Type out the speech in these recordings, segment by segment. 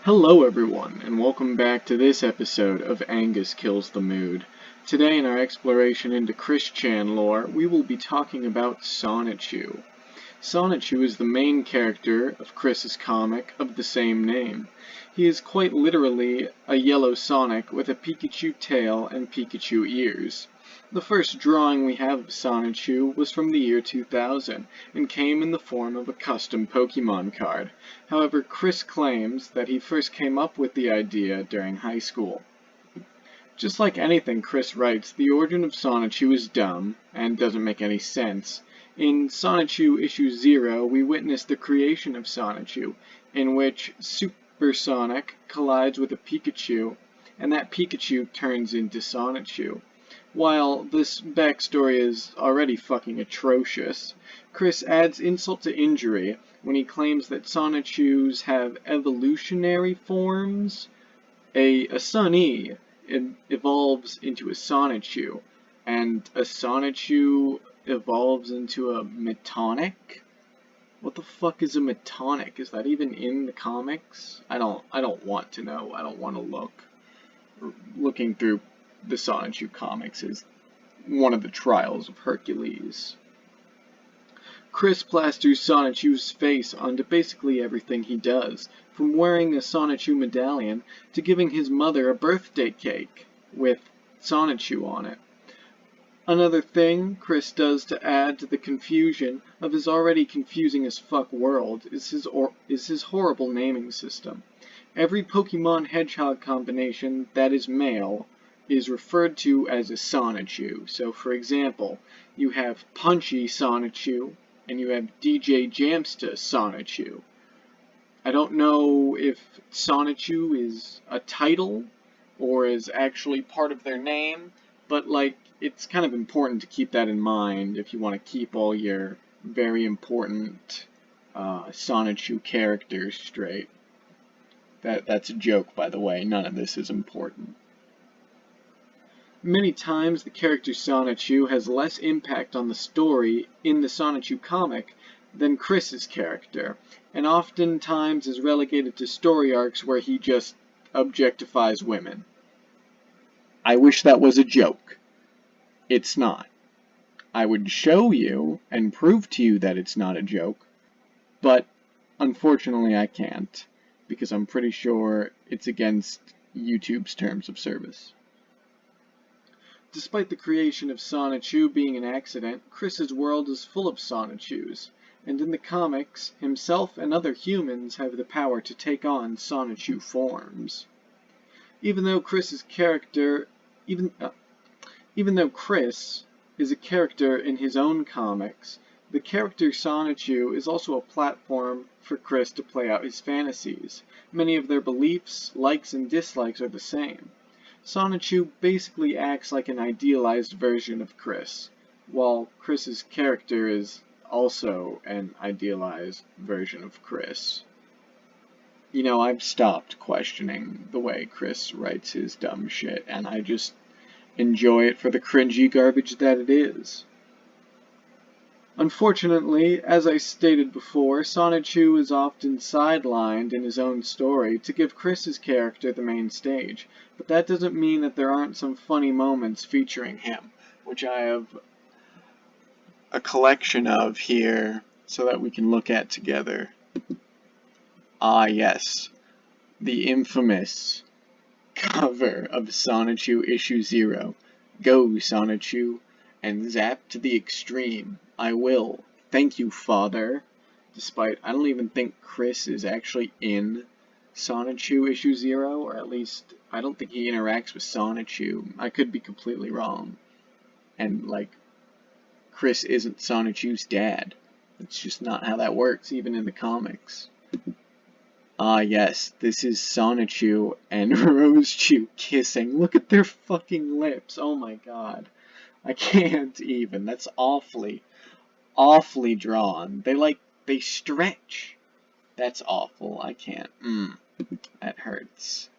Hello everyone, and welcome back to this episode of Angus Kills the Mood. Today in our exploration into Chris-chan lore, we will be talking about Sonichu. Sonichu is the main character of Chris's comic of the same name. He is quite literally a yellow Sonic with a Pikachu tail and Pikachu ears. The first drawing we have of Sonichu was from the year 2000 and came in the form of a custom Pokemon card. However, Chris claims that he first came up with the idea during high school. Just like anything Chris writes, the origin of Sonichu is dumb and doesn't make any sense. In Sonichu Issue 0, we witness the creation of Sonichu, in which Super Sonic collides with a Pikachu, and that Pikachu turns into Sonichu. While this backstory is already fucking atrocious, Chris adds insult to injury when he claims that Sonichus have evolutionary forms. A Sunny evolves into a Sonichu, and a Sonichu evolves into a Metonic? What the fuck is a Metonic? Is that even in the comics? I don't want to know. I don't want to look. Looking through the Sonichu comics is one of the trials of Hercules. Chris plasters Sonichu's face onto basically everything he does, from wearing a Sonichu medallion to giving his mother a birthday cake with Sonichu on it. Another thing Chris does to add to the confusion of his already confusing as fuck world is his horrible naming system. Every Pokemon Hedgehog combination that is male is referred to as a Sonichu. So, for example, you have Punchy Sonichu, and you have DJ Jamsta Sonichu. I don't know if Sonichu is a title, or is actually part of their name, but, it's kind of important to keep that in mind if you want to keep all your very important Sonichu characters straight. That's a joke, by the way. None of this is important. Many times the character Sonichu has less impact on the story in the Sonichu comic than Chris's character, and oftentimes is relegated to story arcs where he just objectifies women. I wish that was a joke. It's not. I would show you and prove to you that it's not a joke, but unfortunately I can't, because I'm pretty sure it's against YouTube's terms of service. Despite the creation of Sonichu being an accident, Chris's world is full of Sonichus, and in the comics, himself and other humans have the power to take on Sonichu forms. Even though Chris is a character in his own comics, the character Sonichu is also a platform for Chris to play out his fantasies. Many of their beliefs, likes, and dislikes are the same. Sonichu basically acts like an idealized version of Chris, while Chris's character is also an idealized version of Chris. You know, I've stopped questioning the way Chris writes his dumb shit, and I just enjoy it for the cringy garbage that it is. Unfortunately, as I stated before, Sonichu is often sidelined in his own story to give Chris's character the main stage, but that doesn't mean that there aren't some funny moments featuring him, which I have a collection of here so that we can look at together. Ah yes, the infamous cover of Sonichu Issue 0. Go, Sonichu, and zap to the extreme. I will. Thank you, Father. Despite, I don't even think Chris is actually in Sonichu Issue 0, or at least, I don't think he interacts with Sonichu. I could be completely wrong. And, Chris isn't Sonichu's dad. It's just not how that works, even in the comics. Ah yes, this is Sonichu and Rosechu kissing. Look at their fucking lips. Oh my god. I can't even. That's awfully drawn. They stretch. That's awful. I can't. That hurts.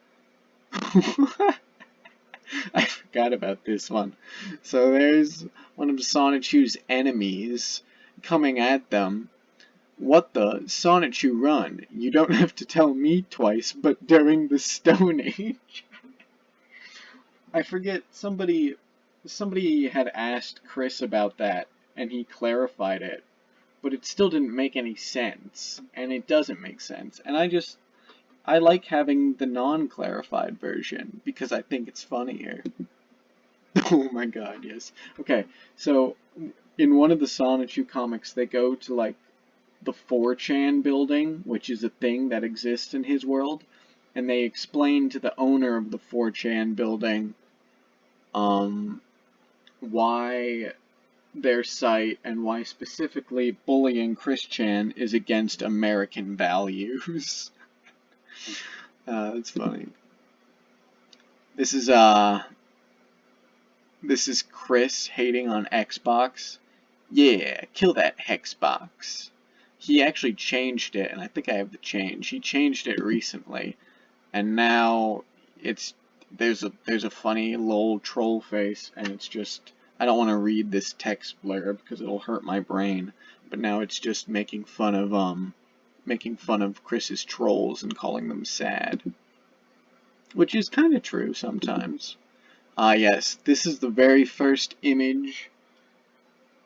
I forgot about this one. So there's one of Sonichu's enemies coming at them What the? Sonichu run. You don't have to tell me twice, but during the Stone Age. I forget, somebody had asked Chris about that, and he clarified it, but it still didn't make any sense, and it doesn't make sense, and I like having the non-clarified version, because I think it's funnier. Oh my god, yes. Okay, so, in one of the Sonichu comics, they go to, like, the 4chan building, which is a thing that exists in his world, and they explain to the owner of the 4chan building, why their site and why specifically bullying Chris Chan is against American values. That's funny. This is Chris hating on Xbox. Yeah, kill that Hexbox. He actually changed it, and I think I have the change. He changed it recently, and now there's a funny little troll face, and it's just, I don't want to read this text blurb because it'll hurt my brain. But now it's just making fun of Chris's trolls and calling them sad, which is kind of true sometimes. Yes, this is the very first image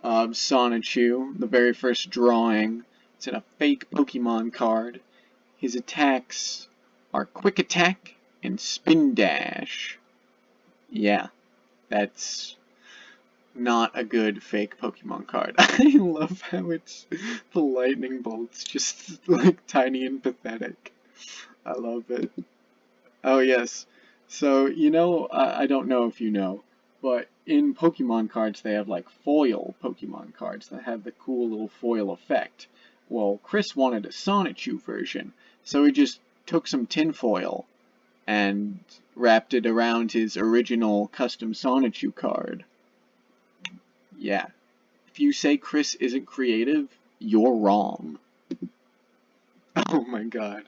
of Sonichu, the very first drawing. It's in a fake Pokemon card. His attacks are Quick Attack and Spin Dash. Yeah, that's not a good fake Pokemon card. I love how it's the lightning bolts just like tiny and pathetic. I love it. Oh yes. So, I don't know if you know, but in Pokemon cards they have like foil Pokemon cards that have the cool little foil effect. Well, Chris wanted a Sonichu version, so he just took some tinfoil and wrapped it around his original custom Sonichu card. Yeah. If you say Chris isn't creative, you're wrong. Oh my god.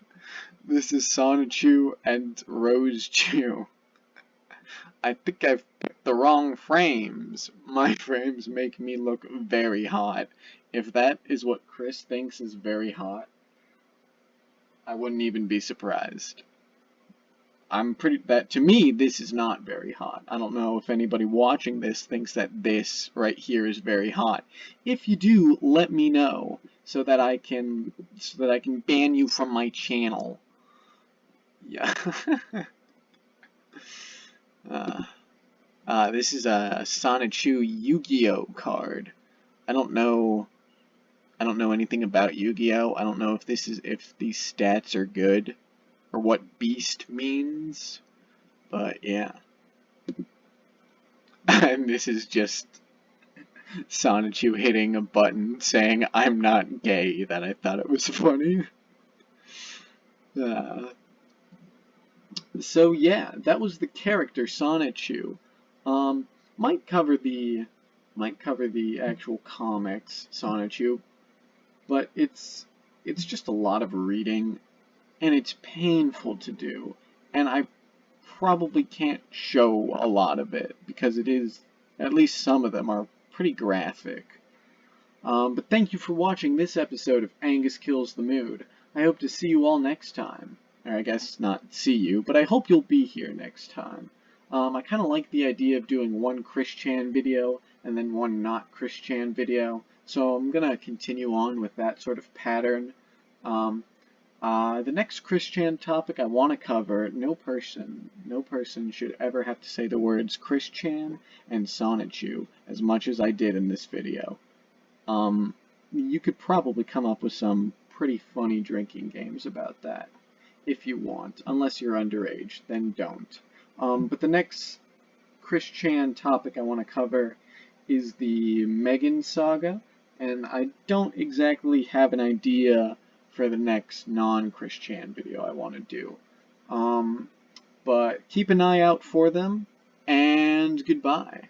This is Sonichu and Rosechu. I think I've picked the wrong frames. My frames make me look very hot. If that is what Chris thinks is very hot, I wouldn't even be surprised. To me, this is not very hot. I don't know if anybody watching this thinks that this right here is very hot. If you do, let me know so that I can ban you from my channel. Yeah. This is a Sonichu Yu-Gi-Oh card. I don't know anything about Yu-Gi-Oh. I don't know if these stats are good or what beast means, but yeah. And this is just Sonichu hitting a button saying I'm not gay. That I thought it was funny. So yeah, that was the character Sonichu. Might cover the actual comics Sonichu, but it's just a lot of reading, and it's painful to do, and I probably can't show a lot of it because it is, at least some of them are pretty graphic. But thank you for watching this episode of Angus Kills the Mood. I hope to see you all next time. Or I guess not see you, but I hope you'll be here next time. I kind of like the idea of doing one Chris Chan video and then one not Chris Chan video, so I'm gonna continue on with that sort of pattern. The next Chris Chan topic I want to cover, no person should ever have to say the words Chris Chan and Sonichu as much as I did in this video. You could probably come up with some pretty funny drinking games about that, if you want, unless you're underage, then don't. But the next Chris Chan topic I want to cover is the Megan saga, and I don't exactly have an idea for the next non-Chris Chan video I want to do. But keep an eye out for them, and goodbye.